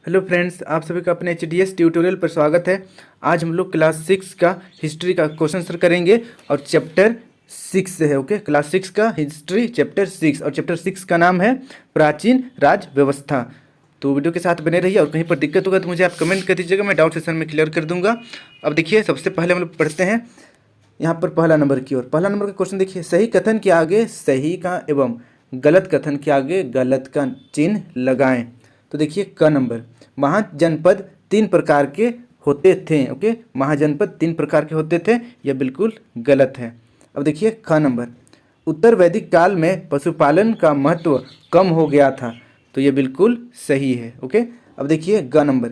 Hello friends, आप सभी का अपने एच ट्यूटोरियल पर स्वागत है। आज हम लोग क्लास 6 का हिस्ट्री का क्वेश्चन आंसर करेंगे और चैप्टर 6 से है। ओके, क्लास 6 का हिस्ट्री चैप्टर 6 और चैप्टर 6 का नाम है प्राचीन राज व्यवस्था। तो वीडियो के साथ बने रहिए और कहीं पर दिक्कत होगा तो मुझे आप कमेंट कर दीजिएगा, मैं डाउट सेशन में क्लियर कर दूंगा। अब देखिए, सबसे पहले हम लोग पढ़ते हैं यहाँ पर पहला नंबर की ओर। पहला नंबर का क्वेश्चन देखिए, सही कथन के आगे सही का एवं गलत कथन के आगे गलत का चिन्ह लगाएं। तो देखिए क नंबर, महाजनपद 3 प्रकार के होते थे। ओके, महाजनपद 3 प्रकार के होते थे, यह बिल्कुल गलत है। अब देखिए ख नंबर, उत्तर वैदिक काल में पशुपालन का महत्व कम हो गया था, तो यह बिल्कुल सही है। ओके, अब देखिए ग नंबर,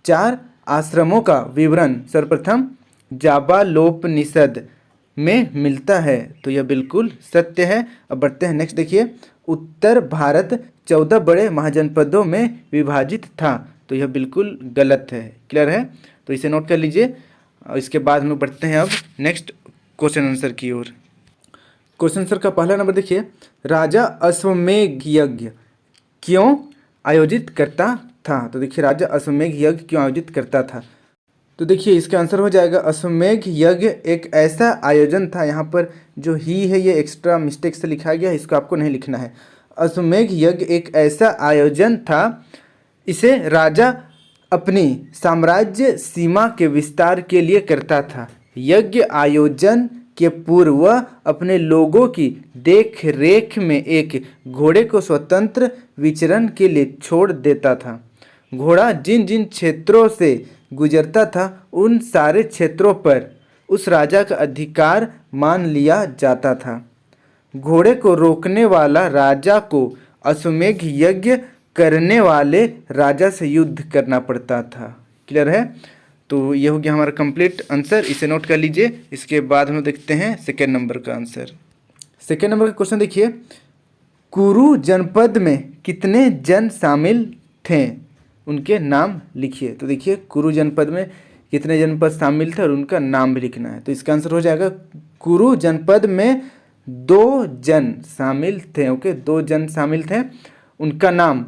4 आश्रमों का विवरण सर्वप्रथम जाबालोपनिषद में मिलता है, तो यह बिल्कुल सत्य है। अब बढ़ते हैं नेक्स्ट, देखिए उत्तर भारत 14 बड़े महाजनपदों में विभाजित था, तो यह बिल्कुल गलत है। क्लियर है, तो इसे नोट कर लीजिए। और इसके बाद हम लोग बढ़ते हैं अब नेक्स्ट क्वेश्चन आंसर की ओर। क्वेश्चन आंसर का पहला नंबर देखिए, राजा अश्वमेध यज्ञ क्यों आयोजित करता था। तो देखिए राजा अश्वमेध यज्ञ क्यों आयोजित करता था, तो देखिए इसका आंसर हो जाएगा अश्वमेध यज्ञ एक ऐसा आयोजन था। यहाँ पर जो ही है ये एक्स्ट्रा मिस्टेक से लिखा गया है, इसको आपको नहीं लिखना है। अश्वमेध यज्ञ एक ऐसा आयोजन था, इसे राजा अपनी साम्राज्य सीमा के विस्तार के लिए करता था। यज्ञ आयोजन के पूर्व वह अपने लोगों की देख रेख में एक घोड़े को स्वतंत्र विचरण के लिए छोड़ देता था। घोड़ा जिन जिन क्षेत्रों से गुजरता था उन सारे क्षेत्रों पर उस राजा का अधिकार मान लिया जाता था। घोड़े को रोकने वाला राजा को अश्वमेध यज्ञ करने वाले राजा से युद्ध करना पड़ता था। क्लियर है, तो ये हो गया हमारा कंप्लीट आंसर, इसे नोट कर लीजिए। इसके बाद हम देखते हैं सेकेंड नंबर का आंसर। सेकेंड नंबर का क्वेश्चन देखिए, कुरु जनपद में कितने जन शामिल थे, उनके नाम लिखिए। तो देखिए कुरु जनपद में कितने जनपद शामिल थे और उनका नाम भी लिखना है। तो इसका आंसर हो जाएगा कुरु जनपद में 2 जन शामिल थे। ओके, 2 जन शामिल थे, उनका नाम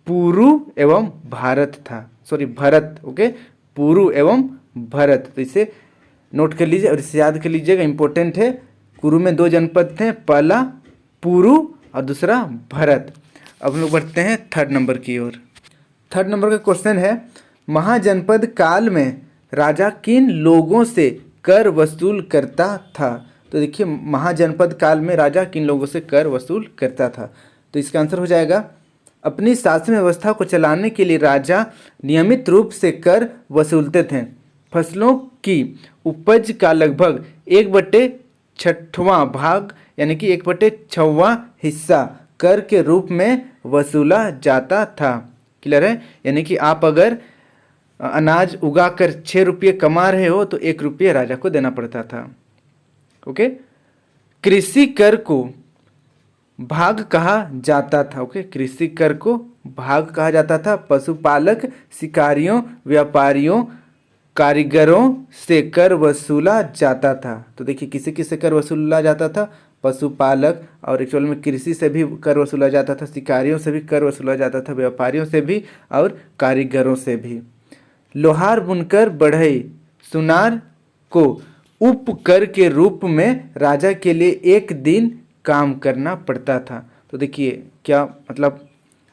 पुरु एवं भारत था, सॉरी भरत। ओके, पुरु एवं भरत, तो इसे नोट कर लीजिए और इसे याद कर लीजिएगा, इंपॉर्टेंट है। कुरु में 2 जनपद थे, पहला पुरु और दूसरा भरत। अब हम लोग बढ़ते हैं थर्ड नंबर की ओर। थर्ड नंबर का क्वेश्चन है, महाजनपद काल में राजा किन लोगों से कर वसूल करता था। तो देखिए महाजनपद काल में राजा किन लोगों से कर वसूल करता था, तो इसका आंसर हो जाएगा अपनी शासन व्यवस्था को चलाने के लिए राजा नियमित रूप से कर वसूलते थे। फसलों की उपज का लगभग 1/6वां भाग यानी कि 1/6वां हिस्सा कर के रूप में वसूला जाता था। क्लियर है, यानी कि आप अगर अनाज उगाकर 6 रुपये कमा रहे हो तो 1 रुपये राजा को देना पड़ता था। ओके, कृषि कर को भाग कहा जाता था। ओके, कृषि कर को भाग कहा जाता था। पशुपालक, शिकारियों, व्यापारियों, कारीगरों से कर वसूला जाता था। तो देखिए किसे किसे कर वसूला जाता था, पशुपालक, और एक्चुअल में कृषि से भी कर वसूला जाता था, शिकारियों से भी कर वसूला जाता था, व्यापारियों से भी और कारीगरों से भी। लोहार, बुनकर, बढ़ई, सुनार को उपकर के रूप में राजा के लिए 1 दिन काम करना पड़ता था। तो देखिए क्या मतलब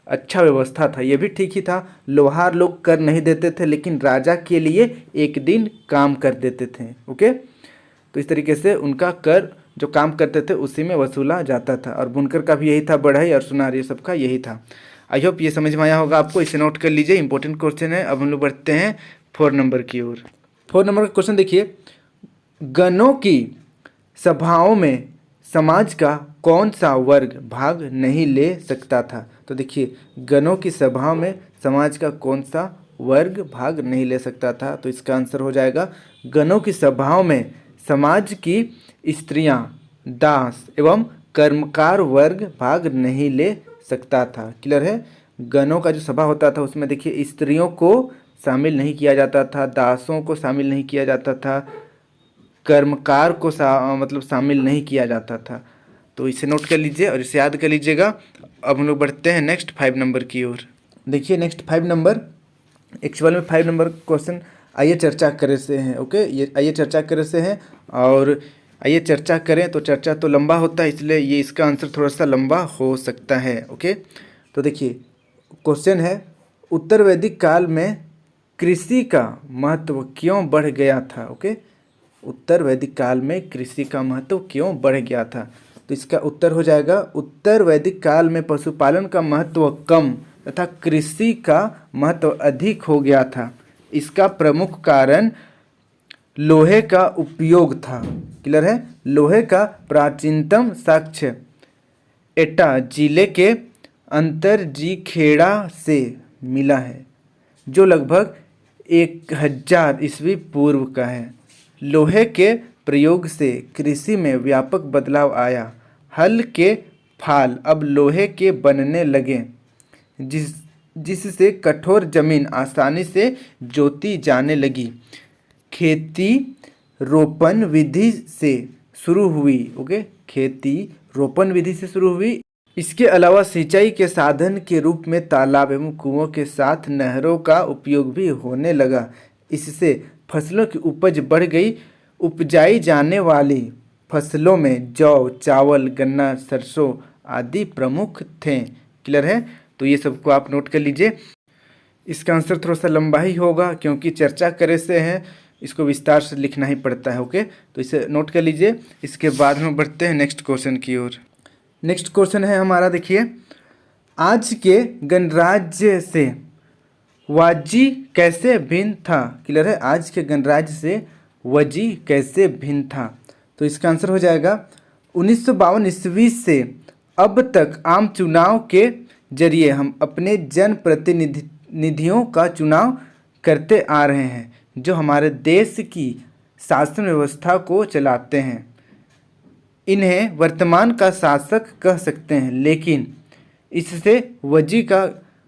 अच्छा व्यवस्था था, ये भी ठीक ही था। लोहार लोग कर नहीं देते थे लेकिन राजा के लिए 1 दिन काम कर देते थे। ओके, तो इस तरीके से उनका कर जो काम करते थे उसी में वसूला जाता था। और बुनकर का भी यही था, बढ़ई और सुनार ये सब का यही था। आई होप ये समझ में आया होगा आपको, इसे नोट कर लीजिए, इंपॉर्टेंट क्वेश्चन है। अब हम लोग बढ़ते हैं 4 नंबर की ओर। 4 नंबर का क्वेश्चन देखिए, गणों की सभाओं में समाज का कौन सा वर्ग भाग नहीं ले सकता था। तो देखिए गणों की सभाओं में समाज का कौन सा वर्ग भाग नहीं ले सकता था, तो इसका आंसर हो जाएगा गणों की सभाओं में समाज की स्त्रियां, दास एवं कर्मकार वर्ग भाग नहीं ले सकता था। क्लियर है, गणों का जो सभा होता था उसमें देखिए स्त्रियों को शामिल नहीं किया जाता था, दासों को शामिल नहीं किया जाता था, कर्मकार को मतलब शामिल नहीं किया जाता था। तो इसे नोट कर लीजिए और इसे याद कर लीजिएगा। अब हम लोग बढ़ते हैं नेक्स्ट 5 नंबर की ओर। देखिए नेक्स्ट 5 नंबर, एक्चुअल में 5 नंबर क्वेश्चन आइए चर्चा करे से हैं। ओके, ये आइए चर्चा करे से हैं और आइए चर्चा करें तो चर्चा तो लंबा होता है, इसलिए ये इसका आंसर थोड़ा सा लंबा हो सकता है। ओके, तो देखिए क्वेश्चन है, उत्तर वैदिक काल में कृषि का महत्व क्यों बढ़ गया था। ओके, उत्तर वैदिक काल में कृषि का महत्व क्यों बढ़ गया था। तो इसका उत्तर हो जाएगा, उत्तर वैदिक काल में पशुपालन का महत्व कम तथा कृषि का महत्व अधिक हो गया था। इसका प्रमुख कारण लोहे का उपयोग था। क्लियर है, लोहे का प्राचीनतम साक्ष्य एटा जिले के अंतरजीखेड़ा से मिला है, जो लगभग 1000 ईस्वी पूर्व का है। लोहे के प्रयोग से कृषि में व्यापक बदलाव आया। हल के फाल अब लोहे के बनने लगे, जिससे कठोर जमीन आसानी से जोती जाने लगी। खेती रोपण विधि से शुरू हुई। ओके, खेती रोपण विधि से शुरू हुई। इसके अलावा सिंचाई के साधन के रूप में तालाब एवं कुओं के साथ नहरों का उपयोग भी होने लगा। इससे फसलों की उपज बढ़ गई। उपजाई जाने वाली फसलों में जौ, चावल, गन्ना, सरसों आदि प्रमुख थे। क्लियर है, तो ये सबको आप नोट कर लीजिए। इसका आंसर थोड़ा सा लंबा ही होगा क्योंकि चर्चा करे से है, इसको विस्तार से लिखना ही पड़ता है। ओके, तो इसे नोट कर लीजिए। इसके बाद हम बढ़ते हैं नेक्स्ट क्वेश्चन की ओर। नेक्स्ट क्वेश्चन है हमारा, देखिए, आज के गणराज्य से वज्जी कैसे भिन्न था। क्लियर है, आज के गणराज्य से वज्जी कैसे भिन्न था। तो इसका आंसर हो जाएगा, 1952 ईस्वी से अब तक आम चुनाव के जरिए हम अपने जनप्रतिनिधियों का चुनाव करते आ रहे हैं, जो हमारे देश की शासन व्यवस्था को चलाते हैं। इन्हें वर्तमान का शासक कह सकते हैं, लेकिन इससे वज्जी का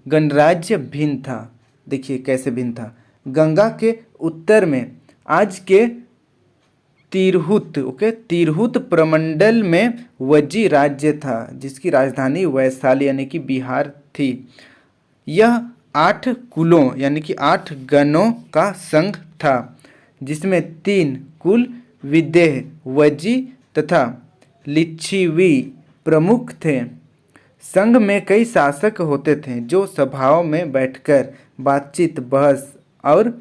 गणराज्य भिन्न था। देखिए कैसे भिन्न था। गंगा के उत्तर में आज के तिरहुत, ओके, तिरहुत प्रमंडल में वज्जी राज्य था, जिसकी राजधानी वैशाली यानी कि बिहार थी। यह 8 कुलों यानी कि 8 गणों का संघ था, जिसमें 3 कुल विदेह, वज्जी तथा लिच्छवी प्रमुख थे। संघ में कई शासक होते थे जो सभाओं में बैठकर बातचीत, बहस और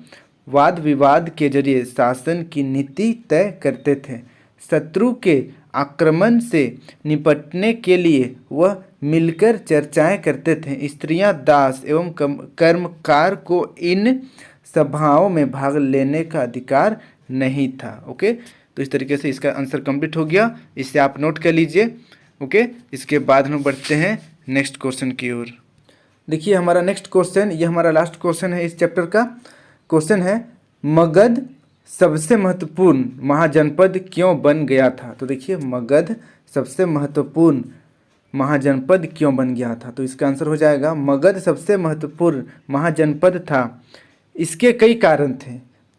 वाद विवाद के जरिए शासन की नीति तय करते थे। शत्रु के आक्रमण से निपटने के लिए वह मिलकर चर्चाएं करते थे। स्त्रियां, दास एवं कर्मकार को इन सभाओं में भाग लेने का अधिकार नहीं था। ओके, तो इस तरीके से इसका आंसर कंप्लीट हो गया। इसे आप नोट कर लीजिए। ओके, इसके बाद हम बढ़ते हैं नेक्स्ट क्वेश्चन की ओर। देखिए हमारा नेक्स्ट क्वेश्चन, ये हमारा लास्ट क्वेश्चन है इस चैप्टर का। क्वेश्चन है, मगध सबसे महत्वपूर्ण महाजनपद क्यों बन गया था। तो देखिए मगध सबसे महत्वपूर्ण महाजनपद क्यों बन गया था। तो इसका आंसर हो जाएगा, मगध सबसे महत्वपूर्ण महाजनपद था। इसके कई कारण थे।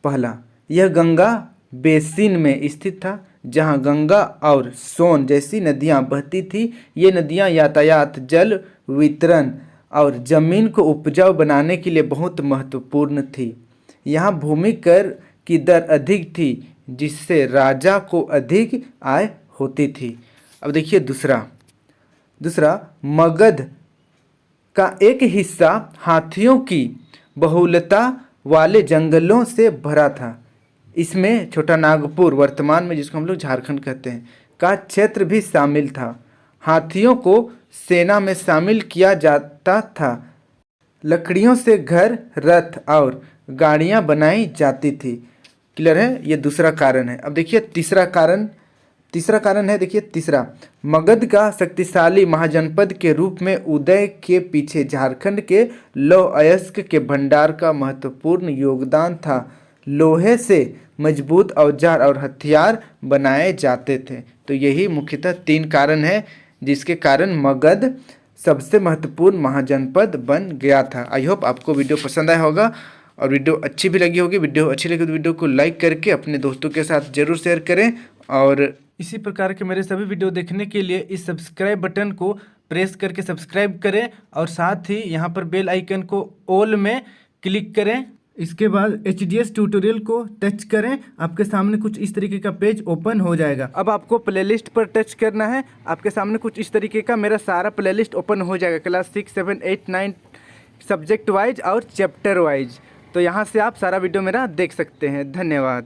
पहला, यह गंगा बेसिन में स्थित था, जहां गंगा और सोन जैसी नदियां बहती थी। ये नदियां यातायात, जल वितरण और जमीन को उपजाऊ बनाने के लिए बहुत महत्वपूर्ण थी। यहाँ भूमि कर की दर अधिक थी, जिससे राजा को अधिक आय होती थी। अब देखिए दूसरा, मगध का एक हिस्सा हाथियों की बहुलता वाले जंगलों से भरा था। इसमें छोटा नागपुर, वर्तमान में जिसको हम लोग झारखंड कहते हैं, का क्षेत्र भी शामिल था। हाथियों को सेना में शामिल किया जाता था। लकड़ियों से घर, रथ और गाड़ियां बनाई जाती थी। क्लियर है, ये दूसरा कारण है। अब देखिए तीसरा कारण है, देखिए तीसरा, मगध का शक्तिशाली महाजनपद के रूप में उदय के पीछे झारखंड के लौह अयस्क के भंडार का महत्वपूर्ण योगदान था। लोहे से मजबूत औजार और हथियार बनाए जाते थे। तो यही मुख्यतः 3 कारण है जिसके कारण मगध सबसे महत्वपूर्ण महाजनपद बन गया था। आई होप आपको वीडियो पसंद आया होगा और वीडियो अच्छी भी लगी होगी। वीडियो अच्छी लगी तो वीडियो को लाइक करके अपने दोस्तों के साथ जरूर शेयर करें, और इसी प्रकार के मेरे सभी वीडियो देखने के लिए इस सब्सक्राइब बटन को प्रेस करके सब्सक्राइब करें और साथ ही यहाँ पर बेल आइकन को ऑल में क्लिक करें। इसके बाद HDS ट्यूटोरियल को टच करें, आपके सामने कुछ इस तरीके का पेज ओपन हो जाएगा। अब आपको प्लेलिस्ट पर टच करना है, आपके सामने कुछ इस तरीके का मेरा सारा प्लेलिस्ट ओपन हो जाएगा, क्लास 6, 7, 8, 9 सब्जेक्ट वाइज और चैप्टर वाइज। तो यहाँ से आप सारा वीडियो मेरा देख सकते हैं। धन्यवाद।